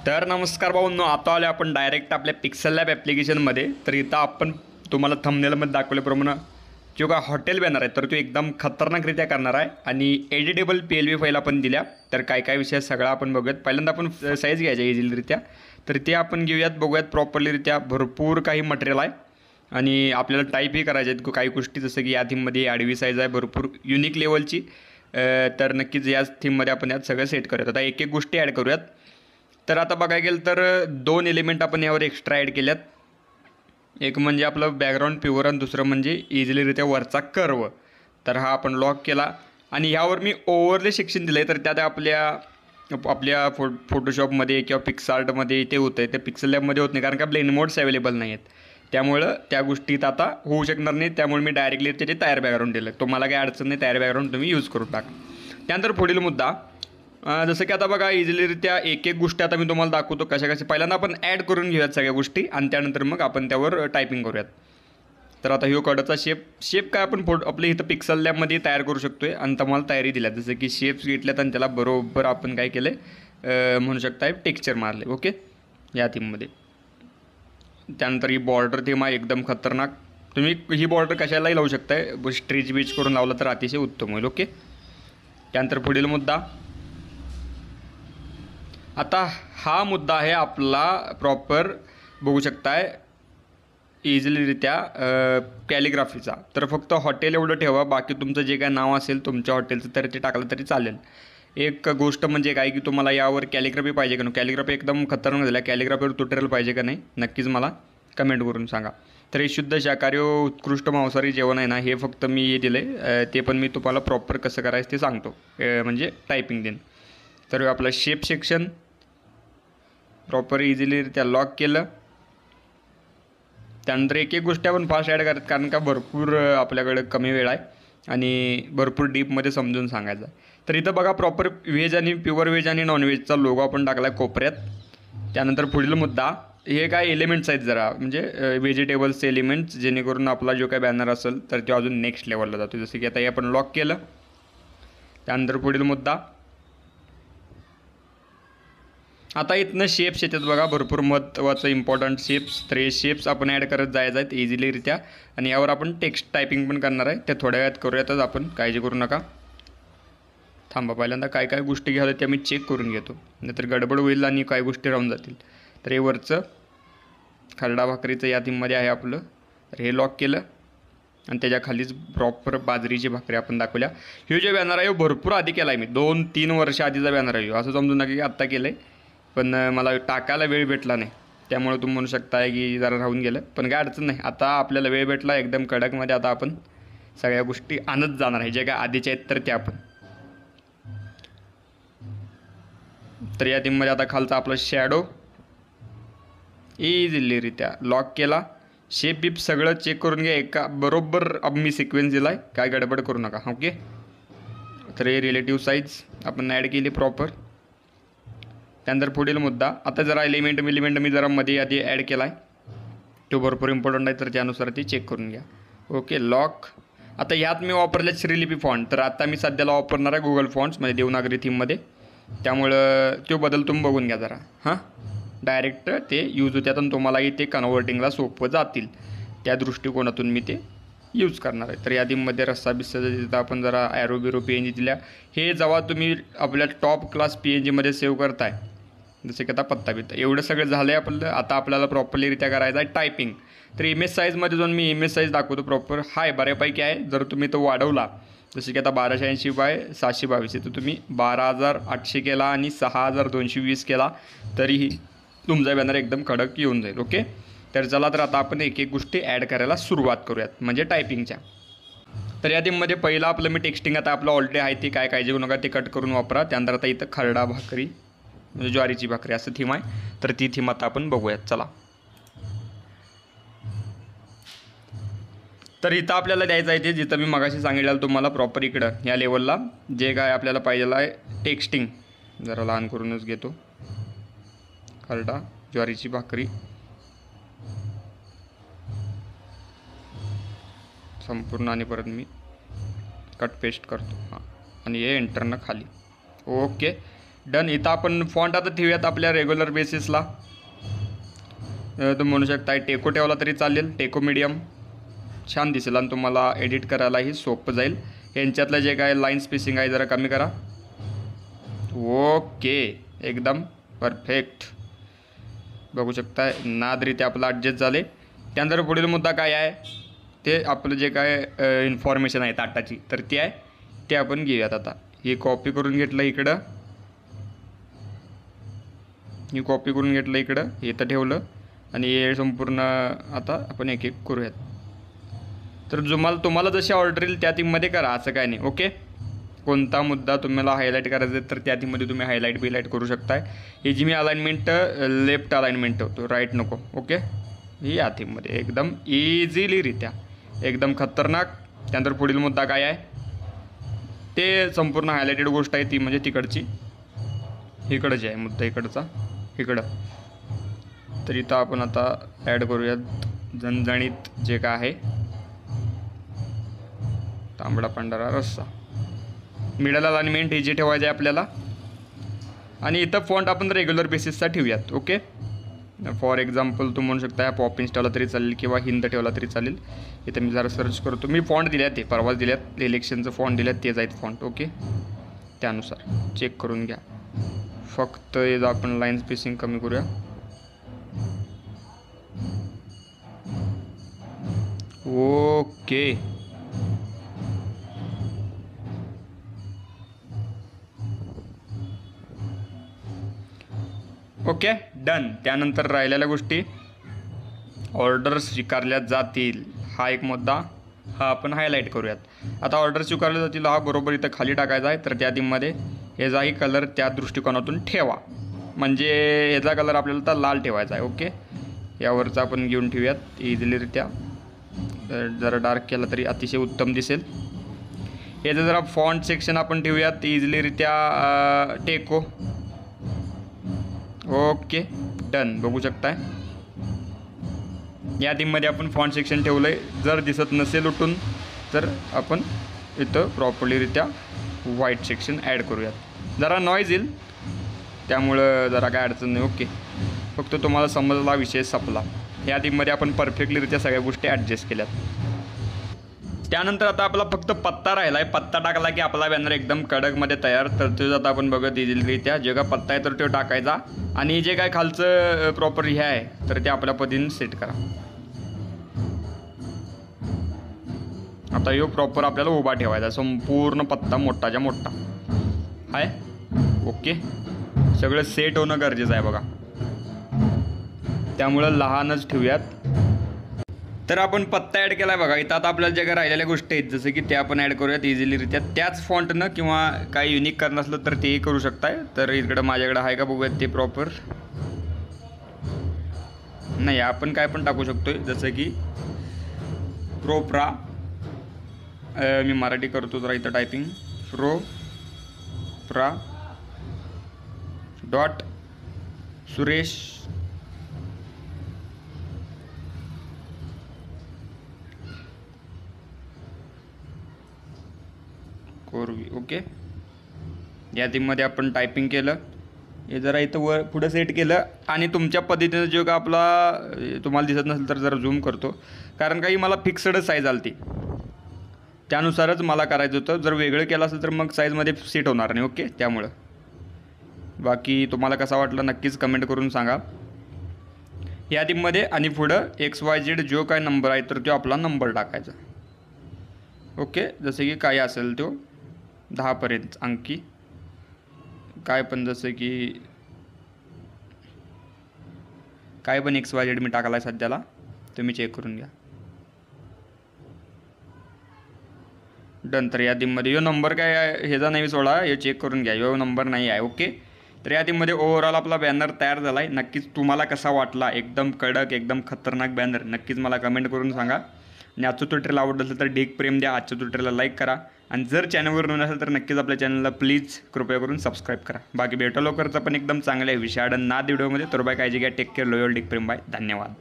तर नमस्कार भाऊंनो, आता आलो आपण डायरेक्ट आपल्या पिक्सल लॅब ॲप्लिकेशनमध्ये. तर इथं आपण तुम्हाला थंबनेलमध्ये दाखवल्याप्रमाणे जो काय हॉटेल बॅनर आहे तर तो एकदम खतरनाकरित्या करणार आहे आणि एडिटेबल PLV फाईल आपण दिल्या. तर काय काय विषय सगळा आपण बघूयात. पहिल्यांदा आपण साईज घ्यायच्या इझिलीरित्या, तर ते आपण घेऊयात, बघूयात प्रॉपरलीरित्या. भरपूर काही मटेरियल आहे आणि आपल्याला टाईपही करायचे आहेत काही गोष्टी, जसं की या थीममध्ये आडवी साईज आहे भरपूर युनिक लेवलची. तर नक्कीच याच थीममध्ये आपण यात सगळं सेट करूयात. आता एक एक गोष्टी ॲड करूयात. तर आता बघायला गेलं तर दोन एलिमेंट आपण यावर एक्स्ट्रा ॲड केल्यात. एक म्हणजे आपलं बॅकग्राऊंड प्युअर आणि दुसरं म्हणजे इझिलीरित्या वरचा कर्व. तर हा आपण लॉक केला आणि ह्यावर मी ओव्हरले सेक्शन दिलं आहे. तर त्यात आपल्या फोटोशॉपमध्ये किंवा पिक्सआर्टमध्ये ते होतं आहे, ते पिक्सल लॅबमध्ये होत नाही कारण का ब्लेंड मोड्स अवेलेबल नाही आहेत. त्यामुळं त्या गोष्टीत आता होऊ शकणार नाही. त्यामुळे मी डायरेक्टली त्याचे तयार बॅकग्राऊंड दिलं. तुम्हाला काही अडचण नाही, तयार बॅकग्राऊंड तुम्ही यूज करून टाका. त्यानंतर पुढील मुद्दा, जसं की आता बघा इझिलीरित्या एक एक गोष्टी आता मी तुम्हाला दाखवतो कशा कशा. पहिल्यांदा आपण ॲड करून घेऊयात सगळ्या गोष्टी आणि त्यानंतर मग आपण त्यावर टायपिंग करूयात. तर आता ह्यो कडचा शेप काय आपण आपल्या इथं पिक्सल लॅबमध्ये तयार करू शकतो आहे आणि तुम्हाला तयारी दिल्यात. जसं की शेप्स घेतल्यात आणि त्याला बरोबर आपण काय केलं म्हणू शकता टेक्स्चर मारले. ओके, या थीममध्ये. त्यानंतर ही बॉर्डर थीम आहे एकदम खतरनाक. तुम्ही ही बॉर्डर कशालाही लावू शकताय, स्ट्रीच बीच करून लावला तर अतिशय उत्तम होईल. ओके, त्यानंतर पुढील मुद्दा. आता हा मुद्दा आहे आपला प्रॉपर बघू शकताय इझिलीरित्या कॅलिग्राफीचा. तर फक्त हॉटेल एवढं ठेवा, बाकी तुमचं जे काय नाव असेल तुमच्या हॉटेलचं तर ते टाकलं तरी चालेल. एक गोष्ट म्हणजे काय की तुम्हाला यावर कॅलिग्राफी पाहिजे का नाही, कॅलिग्राफी एकदम खतरनाक झाल्या, कॅलिग्राफीवर ट्युटोरियल पाहिजे का नाही नक्कीच मला कमेंट करून सांगा. तर हे शुद्ध शाकाहारी उत्कृष्ट मांसाहारी जेवण आहे ना, हे फक्त मी हे दिलं आहे, ते पण मी तुम्हाला प्रॉपर कसं करायचं ते सांगतो, म्हणजे टायपिंग देईन. तर आपला शेप सेक्शन प्रॉपर इझिलीरित्या लॉक केलं. त्यानंतर एक एक गोष्टी आपण फास्ट ॲड करत कारण का भरपूर आपल्याकडे कमी वेळ आहे आणि भरपूर डीपमध्ये समजून सांगायचं आहे. तर इथं बघा प्रॉपर व्हेज आणि प्युअर व्हेज आणि नॉनव्हेजचा लोगो आपण टाकला आहे कोपऱ्यात. त्यानंतर पुढील मुद्दा, हे काय एलिमेंट्स आहेत जरा म्हणजे व्हेजिटेबल्स एलिमेंट्स, जेणेकरून आपला जो काय बॅनर असेल तर तो अजून नेक्स्ट लेवलला जातो. जसं की आता हे आपण लॉक केलं. त्यानंतर पुढील मुद्दा, आता इथनं शेप्स येतात बघा भरपूर महत्त्वाचं इम्पॉर्टंट शेप्स. तर हे शेप्स आपण ॲड करत जायचं आहेत इझिलीरित्या आणि यावर आपण टेक्स्ट टायपिंग पण करणार आहे. ते थोड्या वेळात करूयातच आपण, काळजी करू नका. थांबा, पहिल्यांदा काय काय गोष्टी घ्याव्या त्या मी चेक करून घेतो, नाहीतर गडबड होईल आणि काही गोष्टी राहून जातील. तर हे वरचं खरडा भाकरीचं या थीममध्ये आहे आपलं. तर हे लॉक केलं आणि त्याच्या खालीच प्रॉपर बाजरीची भाकरी आपण दाखवल्या. हे जे बॅनर आहे भरपूर आधी केला आहे मी, 2-3 वर्ष आधीचा बॅनर आहे. असं समजून नका की आत्ता केलं आहे, पण मला टाकायला वेळ भेटला नाही, त्यामुळे तुम्ही म्हणू शकताय की जरा राहून गेलं. पण काय अडचण नाही, आता आपल्याला वेळ भेटला एकदम कडकमध्ये. आता आपण सगळ्या गोष्टी आणत जाणार आहे, जे काय आधीच्या आहेत तर त्या आपण. तर या थीममध्ये आता खालचा आपला शॅडो इझिलीरित्या लॉक केला. शेप बीप सगळं चेक करून घ्या, एका बरोबर मी सिक्वेन्स दिला आहे, काय गडबड करू नका. ओके, तर हे रिलेटिव्ह साईज आपण ॲड केली प्रॉपर. त्यानंतर पुढील मुद्दा, आता जरा एलिमेंट मी जरा मध्ये आधी ॲड केला आहे, तो भरपूर इम्पॉर्टंट आहे, तर त्यानुसार ती चेक करून घ्या. Okay, lock. आता ह्यात मी वापरले श्रीलिपी फॉन्ट, तर आता मी सध्याला वापरणार आहे गुगल फॉन्ट्समध्ये देवनागरी थीममध्ये. त्यामुळं तो बदल तुम्ही बघून घ्या जरा. हां, डायरेक्ट ते यूज होत्यात आणि तुम्हालाही ते कन्व्हर्टिंगला सोपं जातील, त्या दृष्टिकोनातून मी ते यूज करणार आहे. तर या थीममध्ये रस्सा बिस्साचं तिथं आपण जरा ॲरो बिरो PNG दिल्या. हे जेव्हा तुम्ही आपल्या टॉप क्लास PNGमध्ये सेव्ह करताय, जसं की आता पत्ता बित्ता, एवढं सगळं झालं आहे आपलं. आता आपल्याला प्रॉपरलीरित्या करायचं आहे टायपिंग. तर इमेज साईजमध्ये जाऊन मी इमेज साईज दाखवतो प्रॉपर. हाय बऱ्यापैकी आहे. जर तुम्ही तो वाढवला, जसं की आता 1280x722 तर तुम्ही 12800 केला आणि 6220 केला तरीही तुमचा बॅनर एकदम कडक येऊन जाईल. ओके, तर चला तर आता आपण एक एक गोष्टी ॲड करायला सुरुवात करूयात, म्हणजे टायपिंगच्या. तर या थीममध्ये पहिलं आपलं मी टेक्स्टिंग आता आपलं ऑलरेडी आहे, ती काय काळजी करू नका, ते कट करून वापरा. त्यानंतर आता इथं खरडा भाकरी म्हणजे ज्वारीची भाकरी असं थीम आहे, तर ती थीम आता आपण बघूयात. चला, तर इथं आपल्याला द्यायचं आहे ते जिथं मी मगाशी सांगितलं तुम्हाला प्रॉपर इकडं ह्या लेवलला जे काय आपल्याला पाहिजेलं आहे टेक्स्टिंग, जरा लहान करूनच घेतो. खरडा ज्वारीची भाकरी संपूर्ण आणि परत मी कट पेस्ट करतो. हां, आणि हे एंटरनं खाली. Okay, done. इथं आपण फॉन्ट आता ठेवूयात आपल्या रेग्युलर बेसिसला. तुम्ही म्हणू शकता टेको ठेवला तरी चालेल, टेको मीडियम छान दिसेल आणि तुम्हाला एडिट करायलाही सोपं जाईल. यांच्यातलं जे काय लाईन स्पेसिंग आहे जरा कमी करा. ओके, एकदम परफेक्ट. बघू शकता नादरीत्या आपलं ॲडजस्ट झाले. त्यानंतर पुढील मुद्दा काय आहे ते आपलं जे काय इन्फॉर्मेशन आहे ताटाची तर ती आहे ते आपण घेऊयात. आता ही कॉपी करून घेतलं इकडं, ही कॉपी करून घेतलं इकडं, हे तर ठेवलं आणि हे संपूर्ण आता आपण एक एक करूयात. तर तुम्हाला जशी ऑर्डर येईल त्या थीममध्ये करा, असं काय नाही. ओके, कोणता मुद्दा तुम्हाला हायलाईट करायचा आहे तर त्या थीममध्ये तुम्ही हायलाईट करू शकताय. ही जी मी अलाइनमेंट लेफ्ट अलाइनमेंट ठेवतो, राईट नको. ओके, ही या थीममध्ये एकदम इझिलीरित्या, एकदम खतरनाक. त्यानंतर पुढील मुद्दा काय आहे ते संपूर्ण हायलाइटेड गोष्ट आहे ती म्हणजे तिकडची, इकडं जे आहे मुद्दा इकडचा, इकडं. तर इथं आपण आता ॲड करूयात झणझणीत जे काय आहे तांबडा पांढरा रस्सा. मिडल अलाइनमेंट हे जे ठेवायचं आहे आपल्याला. आणि इथं फॉन्ट आपण रेग्युलर बेसिसचा ठेवूयात. ओके, फॉर एक्झाम्पल तुम्ही म्हणू शकता पॉपिन्स ठेवला तरी चालेल किंवा हिंद ठेवला तरी चालेल. इथं मी जरा सर्च करतो. मी फॉन्ट दिल्यात ते परवाच दिल्यात, इलेक्शनचं फॉन्ट दिल्यात तेच आहेत फॉन्ट. ओके, त्यानुसार चेक करून घ्या. फक्त याचं आपण लाईन स्पेसिंग कमी करूया. Okay, okay done. त्यानंतर राहिलेल्या गोष्टी ऑर्डर स्वीकारल्या जातील हा एक मुद्दा, हा आपण हायलाईट करूयात. आता ऑर्डर स्वीकारल्या जातील हा बरोबर इथं खाली टाकायचा आहे. तर त्या थीममध्ये ह्याचाही कलर त्या दृष्टिकोनातून ठेवा, म्हणजे ह्याचा कलर आपल्याला तर लाल ठेवायचा आहे. ओके, यावरचा आपण घेऊन ठेवूयात इझिलीरित्या. जरा डार्क केला तरी अतिशय उत्तम दिसेल. याचं जरा फॉन्ट सेक्शन आपण ठेवूयात इझिलीरित्या टेको. Okay done. बघू शकताय या थीममध्ये आपण फॉन्ट सेक्शन ठेवलं आहे. जर दिसत नसेल उठून तर आपण इथं प्रॉपरलीरित्या व्हाईट सेक्शन ॲड करूयात. जरा नॉईज येईल त्यामुळं जरा काय अडचण नाही. ओके, फक्त तुम्हाला समजला विषय संपला. या थीममध्ये आपण परफेक्टलीरित्या सगळ्या गोष्टी ॲडजस्ट केल्यात. त्यानंतर आता आपला फक्त पत्ता राहिला आहे. पत्ता टाकला की आपला बॅनर एकदम कडकमध्ये तयार. तर तो आता आपण बघत इझिलीरित्या जे काय पत्ता आहे तर तो टाकायचा आणि जे काय खालचं प्रॉपर हे आहे तर ते आपल्या पद्धतीने सेट करा. आता यो प्रॉपर आपल्याला उभा ठेवायचा, संपूर्ण पत्ता मोठाच्या मोठा आहे. ओके, सगळं सेट होणं गरजेचं आहे बघा, त्यामुळं लहानच ठेवूयात. तर आपण पत्ता ॲड केला आहे बघा. इथं आता आपल्याला ज्या काही राहिलेल्या गोष्टी आहेत जसं की त्या आपण ॲड करूयात इझिलीरित्या. त्याच फॉन्टनं किंवा काही युनिक करणं असलं तर तेही करू शकताय. तर इकडं माझ्याकडं आहे का बघूयात ते प्रॉपर. नाही, आपण काय पण टाकू शकतोय जसं की प्रोप्रा. मी मराठी करतो जरा इथं टायपिंग. प्रोप्रा डॉट सुरेश कोरवी. ओके, या थीममध्ये आपण टायपिंग केलं. हे जरा इथं वर पुढं सेट केलं आणि तुमच्या पद्धतीनं जो का आपला तुम्हाला दिसत नसेल तर जरा झूम करतो, कारण काही मला फिक्सडच साईज आलती त्यानुसारच मला करायचं होतं. जर वेगळं केलं असेल तर मग साईजमध्ये सेट होणार नाही. ओके, त्यामुळं बाकी तुम्हाला कसा वाटलं नक्कीच कमेंट करून सांगा. या थीममध्ये आणि पुढं XYZ जो काय नंबर आहे तर तो आपला नंबर टाकायचा. ओके, जसं की काय असेल तो 10पर्यंत अंकी काय पण, जसं की काय पण XYZ मी टाकला आहे सध्याला, तुम्ही चेक करून घ्या. डन. तर या थीममध्ये यो नंबर काय आहे ह्याचा नाही सोडा, हे चेक करून घ्या, यो नंबर नाही आहे. ओके, तर या थीममध्ये ओव्हरऑल आपला बॅनर तयार झाला आहे. नक्कीच तुम्हाला कसा वाटला, एकदम कडक एकदम खतरनाक बॅनर, नक्कीच मला कमेंट करून सांगा. आणि आजचं ट्युटोरियल आवडलं असेल तर ढीग प्रेम द्या, आजच्या ट्युटोरियलला लाईक करा आणि जर चॅनलवर नवीन असेल तर नक्कीच आपल्या चॅनलला प्लीज कृपया करून सबस्क्राईब करा. बाकी भेटो लवकरचा पण एकदम चांगल्या विषयाडन नाद व्हिडिओमध्ये. तर बाय, काळजी घ्या, टेक केअर, लोयल ढीग प्रेम, बाय, धन्यवाद.